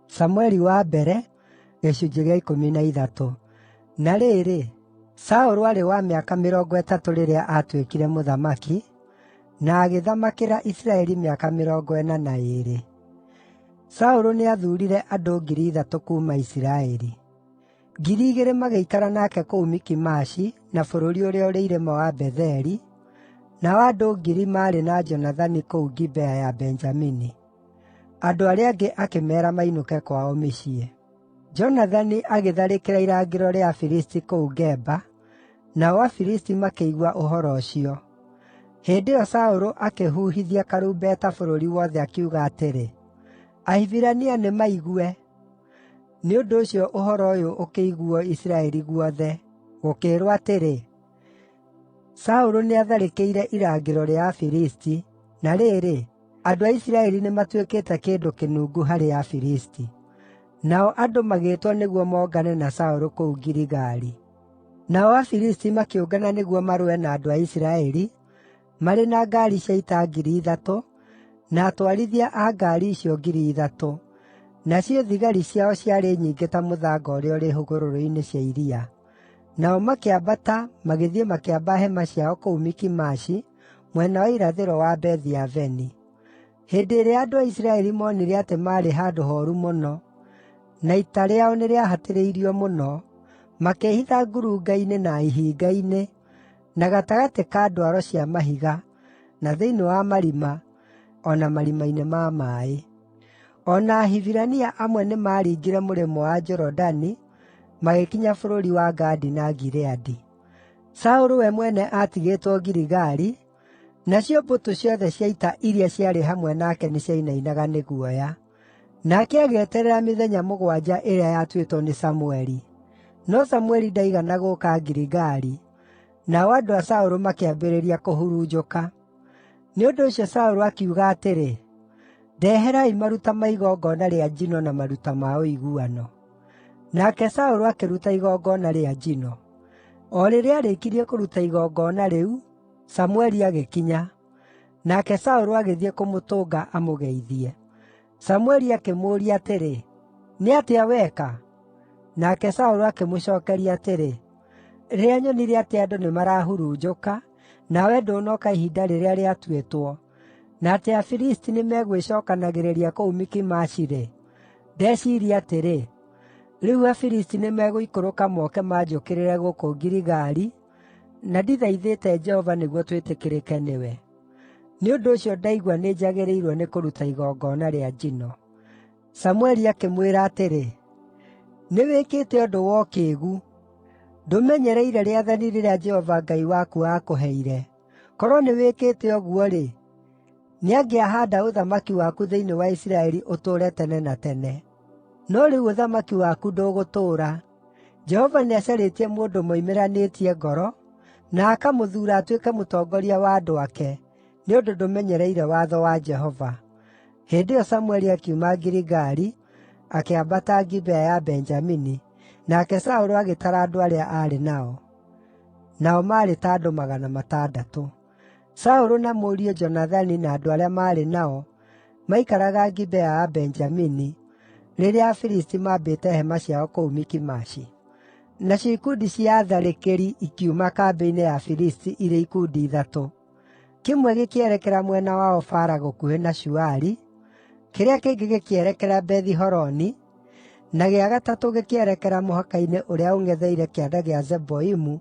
Samũeli wa mbere, gĩcunjĩ gĩa 13. Na rĩrĩ, Saũlũ arĩ wa mĩaka 30 rĩrĩa aatuĩkire mũthamaki, na agĩthamakĩra Isiraeli mĩaka 42. Saũlũ nĩathuurire andũ 3,000 kuuma Isiraeli. 2,000 magĩikara nake kũu Mikimashi na bũrũri ũrĩa ũrĩ irĩma wa Betheli, nao andũ 1,000 maarĩ na Jonathani kũu Gibea ya Benjamini. Andũ arĩa angĩ akĩmeera mainũke kwao mĩciĩ. Jonathani agĩtharĩkĩra irangĩro rĩa Afilisti kũu Geba, nao Afilisti makĩigua ũhoro ũcio. Hĩndĩ ĩyo Saũlũ akĩhuhithia karumbeta bũrũri wothe, akiuga atĩrĩ, Ahibirania nĩmaigue! Nĩ ũndũ ũcio ũhoro ũyũ ũkĩiguo Isiraeli guothe, gũkĩĩrwo atĩrĩ, Saũlũ nĩatharĩkĩire irangĩro rĩa Afilisti, na rĩrĩ, andũ a Isiraeli nĩmatuĩkĩte kĩndũ kĩnungu harĩ Afilisti. Nao andũ magĩĩtwo nĩguo mongane na Saũlũ kũu Giligali. Nao Afilisti makĩũngana nĩguo marũe na andũ a Isiraeli, marĩ na ngaari cia ita 3,000, na atwarithia a ngaari icio 3,000, nacio thigari ciao ciarĩ nyingĩ ta mũthanga ũrĩa ũrĩ hũgũrũrũ-inĩ cia iria. Nao makĩambata magĩthiĩ makĩamba hema ciao kũu Mikimashi, mwena wa irathĩro wa Bethi-Aveni. Hĩndĩ ĩrĩa andũ a Isiraeli moonire atĩ maarĩ handũ hooru mũno, na ita rĩao nĩrĩahatĩrĩirio mũno, makĩĩhitha ngurunga-inĩ na ihinga-inĩ, na gatagatĩ ka ndwaro cia mahiga, na thĩinĩ wa marima, o na marima-inĩ ma maaĩ. O na Ahibirania amwe nĩmaringire mũrĩmo wa Jorodani, magĩkinya bũrũri wa Gadi na Gileadi. Saũlũ we mwene aatigĩtwo Giligali, nacio mbũtũ ciothe cia ita iria ciarĩ hamwe nake nĩciainainaga nĩ guoya. Nake agĩeterera mĩthenya 7 ĩrĩa yatuĩtwo nĩ Samũeli. No Samũeli ndaigana gũũka Giligali, nao andũ a Saũlũ makĩambĩrĩria kũhurunjũka. Nĩ ũndũ ũcio Saũlũ akiuga atĩrĩ, ndeherai maruta ma igongona rĩa njino na maruta ma ũiguano. Nake Saũlũ akĩruta igongona rĩa njino. O rĩrĩa aarĩkirie kũruta igongona rĩu, Samũeli agĩkinya. Nake Saũlũ agĩthiĩ kũmũtũnga amũgeithie. Samũeli akĩmũũria atĩrĩ, nĩ atĩa weka? Nake Saũlũ akĩmũcookeria atĩrĩ, rĩrĩa nyonire atĩ andũ nĩmarahurunjũka, nawe ndũnoka ihinda rĩrĩa rĩatuĩtwo, na atĩ Afilisti nĩmegwĩcookanagĩrĩria kũu Mikimashi-rĩ, ndeciiria atĩrĩ, rĩu Afilisti nĩmegũikũrũka moke manjũkĩrĩre gũkũ Giligali, na ndithaithĩte Jehova nĩguo twĩtĩkĩrĩke nĩwe. Nĩ ũndũ ũcio ndaigua nĩnjagĩrĩirwo nĩ kũruta igongona rĩa njino. Samũeli akĩmwĩra atĩrĩ, nĩwĩkĩte ũndũ wa ũkĩĩgu. Ndũmenyereire rĩathani rĩrĩa Jehova Ngai waku aakũheire. Korwo nĩwĩkĩte ũguo-rĩ, nĩangĩahaanda ũthamaki waku thĩinĩ wa Isiraeli ũtũũre tene na tene. No rĩu ũthamaki waku ndũgũtũũra. Jehova nĩacarĩtie mũndũ moimĩranĩtie ngoro, na akamũthuura atuĩke mũtongoria wa andũ ake, nĩ ũndũ ndũmenyereire watho wa Jehova. Hĩndĩ ĩyo Samũeli akiuma Giligali, akĩambata Gibea ya Benjamini, nake Saũlũ agĩtara andũ arĩa aarĩ nao. Nao maarĩ ta andũ 600. Saũlũ na mũriũ Jonathani na andũ arĩa maarĩ nao maikaraga Gibea ya Benjamini, rĩrĩa Afilisti maambĩte hema ciao kũu Mikimashi. Nacio ikundi cia atharĩkĩri ikiuma kambĩ-inĩ ya Afilisti irĩ ikundi 3. Kĩmwe gĩkĩerekera mwena wa Ofara gũkuhĩ na Shuali, kĩrĩa kĩngĩ gĩkĩerekera Bethi-Horoni, na gĩa gatatũ gĩkĩerekera mũhaka-inĩ ũrĩa ũng'etheire kĩanda gĩa Zeboimu,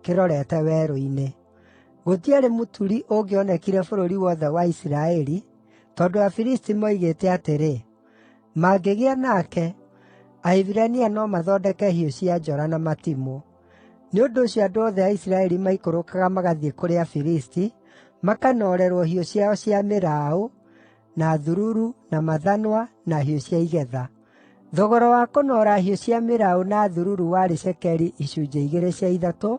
kĩrorete werũ-inĩ. Gũtiarĩ mũturi ũngĩonekire bũrũri wothe wa Isiraeli, tondũ Afilisti moigĩte atĩrĩ, mangĩgĩa nake, Ahibirania no mathondeke hiũ cia njora na matimũ. Nĩ ũndũ ũcio andũ othe a Isiraeli maikũrũkaga magathiĩ kũrĩ Afilisti, makanoorerwo hiũ ciao cia mĩraũ, na thururu, na mathanwa, na hiũ cia igetha. Thogora wa kũnoora hiũ cia mĩraũ na thururu warĩ cekeri 2/3,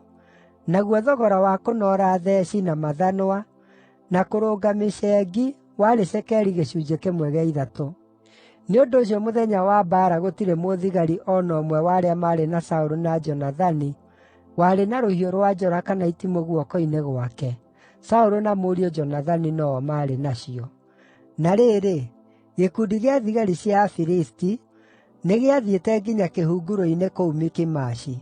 naguo thogora wa kũnoora theci na mathanwa, na kũrũnga mĩcengi warĩ cekeri 1/3. Nĩ ũndũ ũcio mũthenya wa mbaara gũtirĩ mũthigari o na ũmwe wa arĩa maarĩ na Saũlũ na Jonathani warĩ na rũhiũ rwa njora kana itimũ guoko-inĩ gwake. Saũlũ na mũriũ Jonathani no-o maarĩ nacio. Na rĩrĩ, gĩkundi gĩa thigari cia Afilisti Nĩgĩathiĩte nginya kĩhunguro-inĩ kũu Mikimashi.